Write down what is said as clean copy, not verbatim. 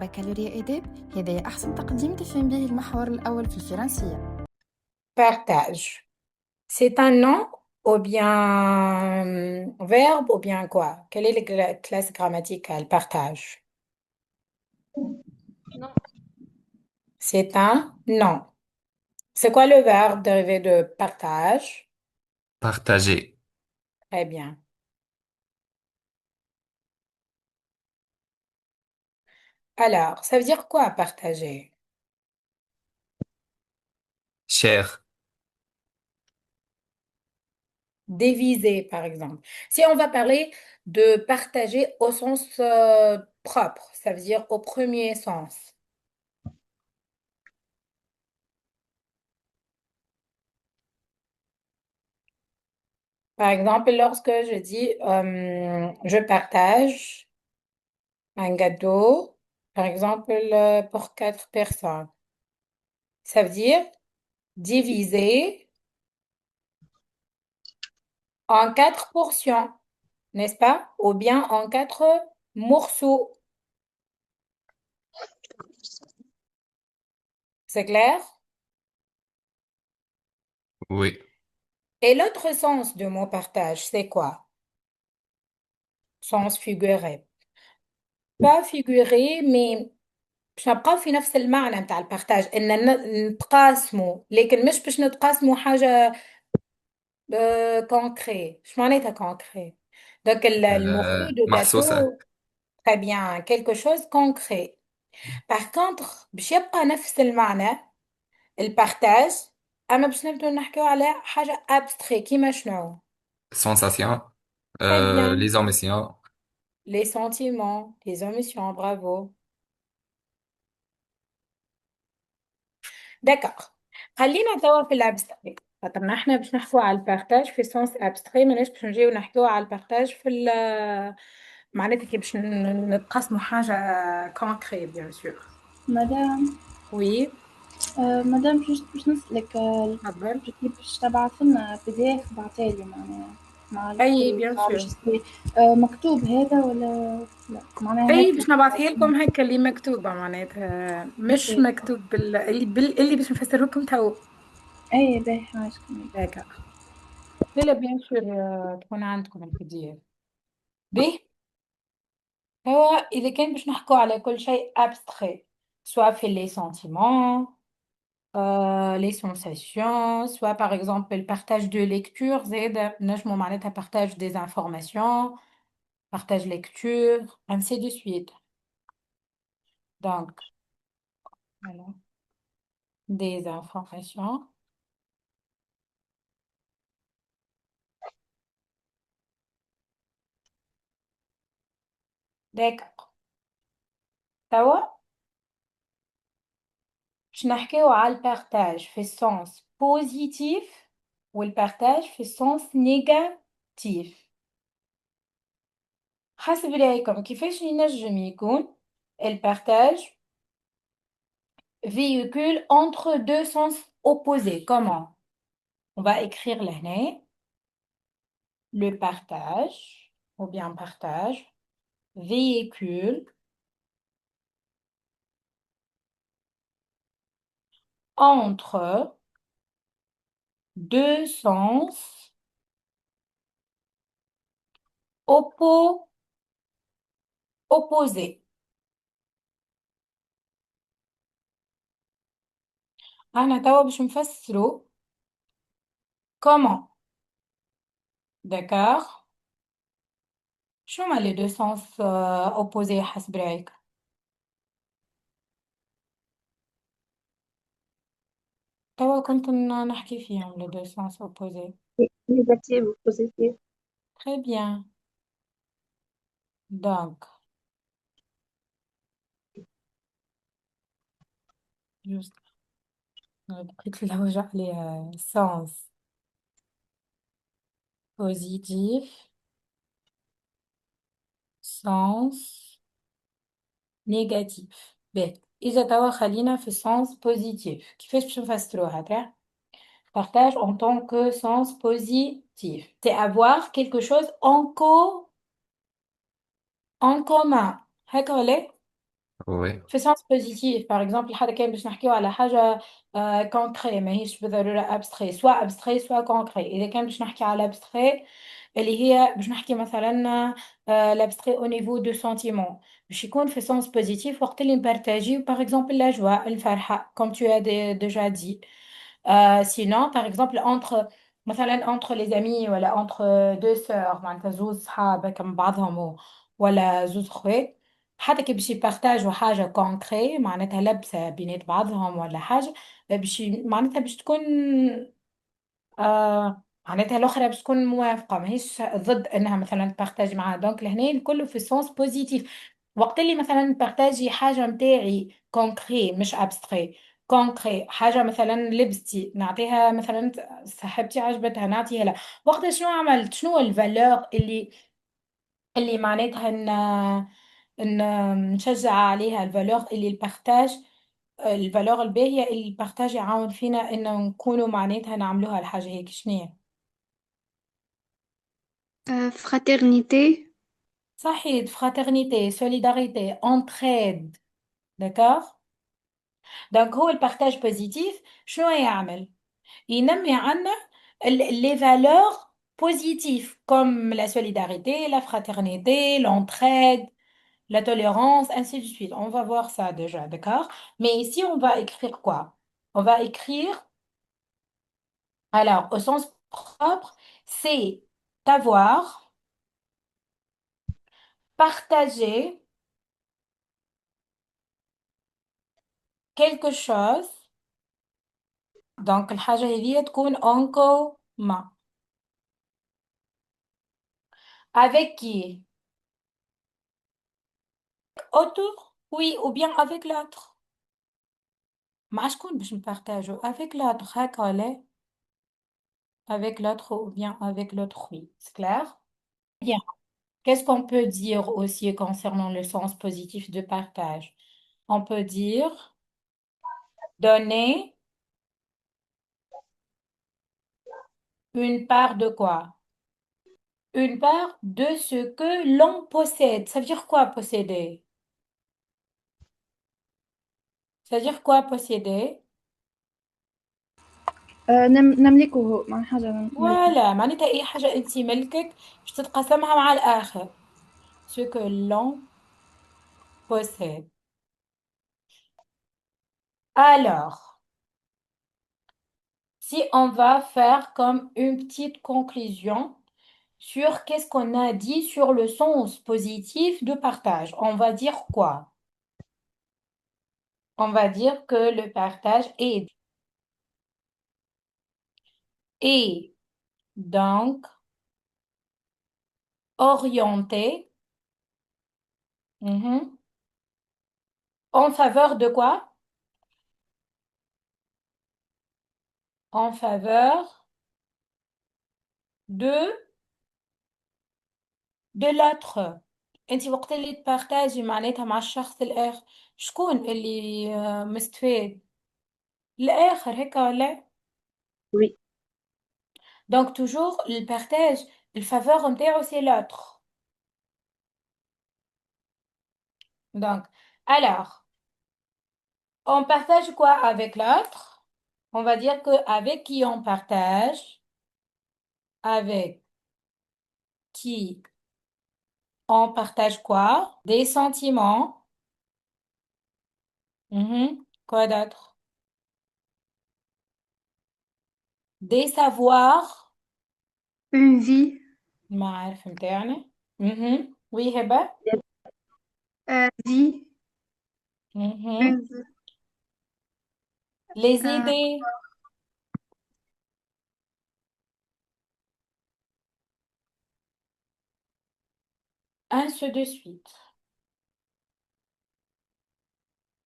بكالوريا آداب، هذا أحسن تقديم تفهم به المحور الأول في الفرنسية. Partage. C'est un nom ou bien verbe ou bien quoi? Quelle est la classe grammaticale? Partage. Non. C'est un nom. C'est quoi le verbe dérivé de partage? Partager. Très bien. Alors, ça veut dire quoi partager? Cher. Diviser, par exemple. Si on va parler de partager au sens propre, ça veut dire au premier sens. Par exemple, lorsque je dis je partage un gâteau, par exemple, pour 4 personnes, ça veut dire diviser en 4 portions, n'est-ce pas? Ou bien en 4 morceaux. C'est clair? Oui. Et l'autre sens de mot partage, c'est quoi? Sens figuré. Pas figuré, mais باش نبقاو في نفس المعنى متاع البارتاج ان نتقاسموا لكن مش باش نتقاسموا حاجة concret. شو معناتها concret? Donc le morceau de محسوسة. gâteau, très bien, quelque chose concret. Par contre باش يبقى نفس المعنى البارتاج، اما باش نبدو نحكيو على حاجة abstrait كيما شنو؟ Sensation. Très bien. Les omissions. Les sentiments, les émotions, bravo. دكار. خلينا توا في الابستري خاطرنا احنا باش نحكوا على البارتاج في سونس ابستري، ماناش باش نجيو نحكوا على البارتاج في معناتها كي باش نتقاسموا حاجة كونكري بيان سور. مدام وي مدام جوست باش نسألك تفضل. باش تبعث لنا PDF بعتالي معناها مع اي الكل بيان مع سور. الريجستري مكتوب هذا ولا لا معناها اي هيك باش نبعثها لكم هكا اللي مكتوبة معناتها مش أوكي. مكتوب اللي باش نفسره لكم تو. اي باهي عايش كمل. دكار. لا لا بيان سور تكون عندكم الPDF. به هو إذا كان باش نحكوا على كل شيء abstrait soit في les sentiments les sensations soit par exemple le partage de lecture زاد نجمو معناتها partage des informations partage lecture ainsi de suite. Donc voilà, des informations. D'accord. توا باش نحكيو على البارتاج في السونس بوزيتيف والبارتاج في السونس نيجاتيف. حسب رأيكم كيفاش ينجم يكون البارتاج véhicule entre deux sens opposés? Comment? On va écrire l'année, le partage, ou bien partage, véhicule entre deux sens opposés. أنا توا باش نفسرو comment. D'accord? شو هما les deux sens opposés حسب رأيك؟ توا كنت نحكي فيهم les deux sens opposés. نيجاتيف وبوزيتيف. Très bien. Donc, juste بقيت نلوج عليها sens positif, sens négatif. باهي إذا توا خلينا في sens positif كيفاش باش نفسروها تاع partage en tant que sens positif c'est avoir quelque chose en commun هكا ولا؟ Oui. في sens positif par exemple حتى كان باش نحكيو على حاجة concret ماهيش بالضرورة abstrait soit abstrait soit concret إذا كان باش نحكي على abstrait اللي هي باش نحكي مثلا l'abstrait au niveau de sentiment باش يكون في sens positif وقت اللي نبارتاجيو par exemple la joie الفرحة comme tu as déjà dit. Sinon par exemple entre مثلا entre les amis ولا entre deux sœurs معناتها زوز صحاب كم بعضهم ولا زوز خوات حتى كي باش يبارتاجوا حاجة كونكري معناتها لبسة بينات بعضهم ولا حاجة معناتها باش تكون معناتها الأخرى باش تكون موافقة ماهيش ضد إنها مثلا تبارتاجي معاها دونك لهنا الكل في سونس بوزيتيف وقت اللي مثلا نبارتاجي حاجة متاعي كونكري مش أبستري كونكري حاجة مثلا لبستي نعطيها مثلا صاحبتي عجبتها نعطيها لها وقت شنو عملت شنو الفالور اللي معناتها ان نشجع عليها الفالور اللي البارتاج الفالور الباهية اللي البارتاج يعاون فينا انه نكونوا معناتها نعملوها الحاجة هيك شنية Fraternité. صحيح fraternité solidarité entraide d'accord دونك هو البارتاج بوزيتيف شنو يعمل ينمي عنا les valeurs positives comme la solidarité la fraternité l'entraide la tolérance, ainsi de suite. On va voir ça déjà, d'accord? Mais ici, on va écrire quoi? On va écrire, alors, au sens propre, c'est avoir, partager quelque chose. Donc, الحاجة هذه تكون en commun. Avec qui? Autour? Oui, ou bien avec l'autre. مع شكون باش نبارتاجو avec l'autre هكا ولا avec l'autre ou bien avec l'autre oui c'est clair bien. Qu'est-ce qu'on peut dire aussi concernant le sens positif de partage? On peut dire donner une part de quoi? Une part de ce que l'on possède. Ça veut dire quoi posséder? Ça veut dire quoi posséder? نملكه مع حاجة نملكها. Voilà معناتها أي حاجة أنت ملكك باش تتقاسمها مع الآخر. Ce que l'on possède. Alors, si on va faire comme une petite conclusion, sur qu'est-ce qu'on a dit sur le sens positif de partage. On va dire quoi? On va dire que le partage est donc orienté en faveur de quoi? En faveur de l'autre. انت وقت اللي تبارتاجي معناتها مع الشخص الآخر شكون اللي مستفاد؟ الآخر هيك ولا؟ Oui. Donc toujours le partage, le faveur نتاعو c'est l'autre. Donc, alors, on partage quoi avec l'autre? On va dire que avec qui on partage, avec qui on partage quoi? Des sentiments. Quoi d'autre? Des savoirs. Une vie. المعارف متاعنا. Oui, هبة. Vie. Mhm. Une vie. Les Euh, idées. Ainsi de suite.